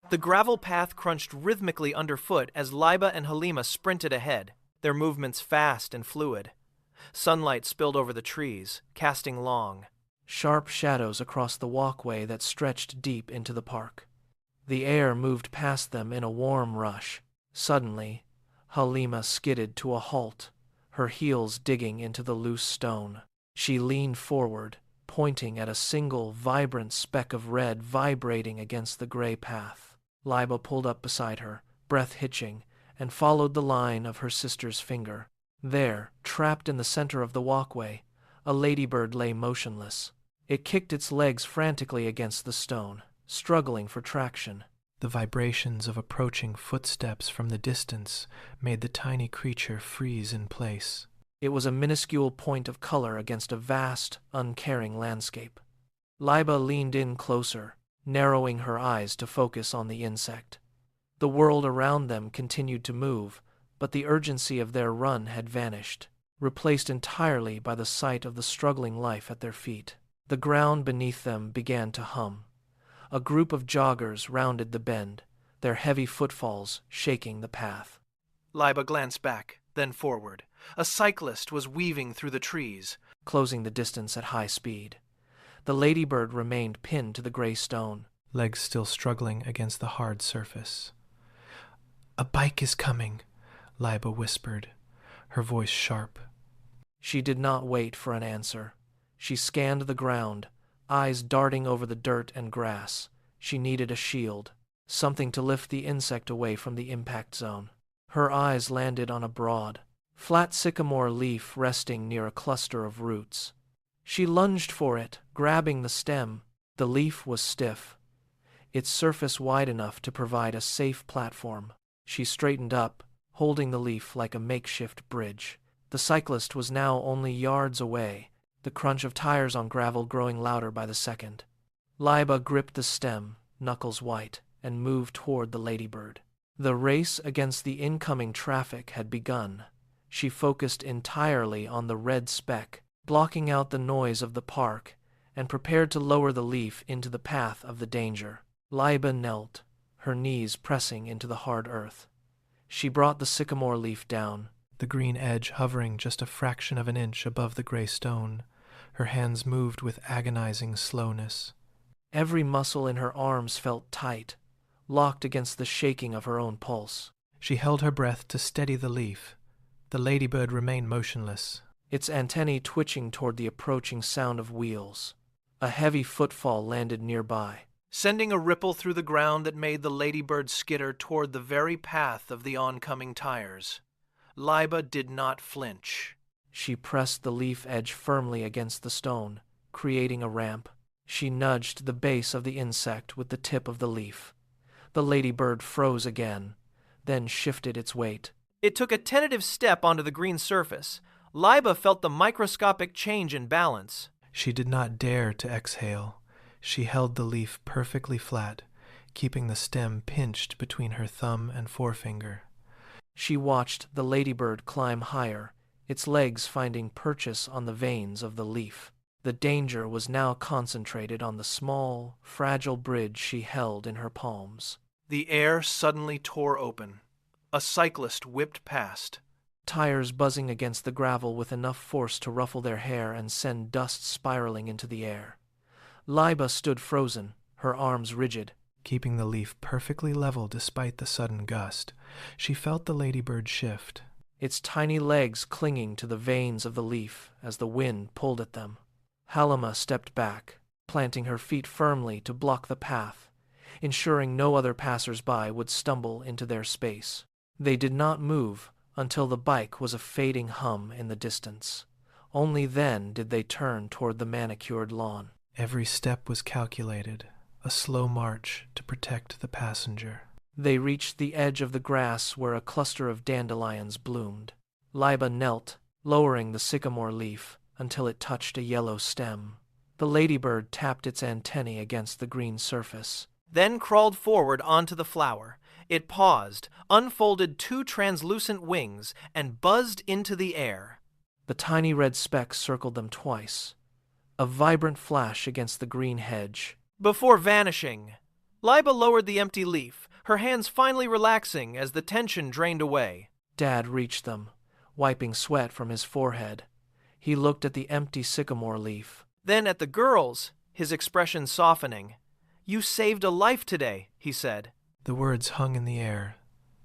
The gravel path crunched rhythmically underfoot as Laiba and Halima sprinted ahead, their movements fast and fluid. Sunlight spilled over the trees, casting long, sharp shadows across the walkway that stretched deep into the park. The air moved past them in a warm rush. Suddenly, Halima skidded to a halt, her heels digging into the loose stone. She leaned forward, pointing at a single, vibrant speck of red vibrating against the gray path. Laiba pulled up beside her, breath hitching, and followed the line of her sister's finger. There, trapped in the center of the walkway, a ladybird lay motionless. It kicked its legs frantically against the stone, struggling for traction. The vibrations of approaching footsteps from the distance made the tiny creature freeze in place. It was a minuscule point of color against a vast, uncaring landscape. Laiba leaned in closer, narrowing her eyes to focus on the insect. The world around them continued to move, but the urgency of their run had vanished, replaced entirely by the sight of the struggling life at their feet. The ground beneath them began to hum. A group of joggers rounded the bend, their heavy footfalls shaking the path. Laiba glanced back, then forward. A cyclist was weaving through the trees, closing the distance at high speed. The ladybird remained pinned to the gray stone, legs still struggling against the hard surface. "A bike is coming," Laiba whispered, her voice sharp. She did not wait for an answer. She scanned the ground, eyes darting over the dirt and grass. She needed a shield, something to lift the insect away from the impact zone. Her eyes landed on a broad, flat sycamore leaf resting near a cluster of roots. She lunged for it, grabbing the stem. The leaf was stiff, its surface wide enough to provide a safe platform. She straightened up, holding the leaf like a makeshift bridge. The cyclist was now only yards away, the crunch of tires on gravel growing louder by the second. Laiba gripped the stem, knuckles white, and moved toward the ladybird. The race against the incoming traffic had begun. She focused entirely on the red speck, blocking out the noise of the park, and prepared to lower the leaf into the path of the danger. Laiba knelt, her knees pressing into the hard earth. She brought the sycamore leaf down, the green edge hovering just a fraction of an inch above the gray stone. Her hands moved with agonizing slowness. Every muscle in her arms felt tight, locked against the shaking of her own pulse. She held her breath to steady the leaf. The ladybird remained motionless, its antennae twitching toward the approaching sound of wheels. A heavy footfall landed nearby, sending a ripple through the ground that made the ladybird skitter toward the very path of the oncoming tires. Laiba did not flinch. She pressed the leaf edge firmly against the stone, creating a ramp. She nudged the base of the insect with the tip of the leaf. The ladybird froze again, then shifted its weight. It took a tentative step onto the green surface. Laiba felt the microscopic change in balance. She did not dare to exhale. She held the leaf perfectly flat, keeping the stem pinched between her thumb and forefinger. She watched the ladybird climb higher, its legs finding purchase on the veins of the leaf. The danger was now concentrated on the small, fragile bridge she held in her palms. The air suddenly tore open. A cyclist whipped past, tires buzzing against the gravel with enough force to ruffle their hair and send dust spiraling into the air. Laiba stood frozen, her arms rigid, keeping the leaf perfectly level despite the sudden gust. She felt the ladybird shift, its tiny legs clinging to the veins of the leaf as the wind pulled at them. Halima stepped back, planting her feet firmly to block the path, ensuring no other passers-by would stumble into their space. They did not move until the bike was a fading hum in the distance. Only then did they turn toward the manicured lawn. Every step was calculated, a slow march to protect the passenger. They reached the edge of the grass where a cluster of dandelions bloomed. Laiba knelt, lowering the sycamore leaf until it touched a yellow stem. The ladybird tapped its antennae against the green surface, then crawled forward onto the flower. It paused, unfolded two translucent wings, and buzzed into the air. The tiny red speck circled them twice, a vibrant flash against the green hedge, before vanishing. Laiba lowered the empty leaf, her hands finally relaxing as the tension drained away. Dad reached them, wiping sweat from his forehead. He looked at the empty sycamore leaf. Then at the girls, his expression softening. "You saved a life today," he said. The words hung in the air,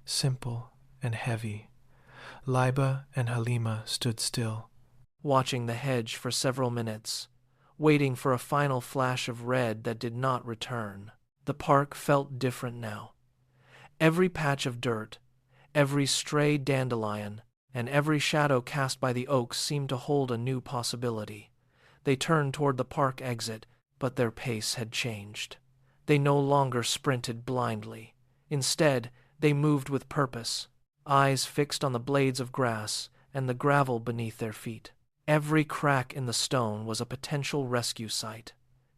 simple and heavy. Laiba and Halima stood still, Watching the hedge for several minutes, waiting for a final flash of red that did not return. The park felt different now. Every patch of dirt, every stray dandelion, and every shadow cast by the oaks seemed to hold a new possibility. They turned toward the park exit, but their pace had changed. They no longer sprinted blindly. Instead, they moved with purpose, eyes fixed on the blades of grass and the gravel beneath their feet. Every crack in the stone was a potential rescue site.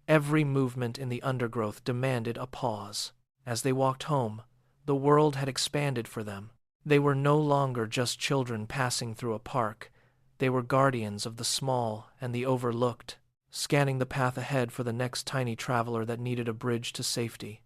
Every movement in the undergrowth demanded a pause. As they walked home, the world had expanded for them. They were no longer just children passing through a park. They were guardians of the small and the overlooked, scanning the path ahead for the next tiny traveler that needed a bridge to safety.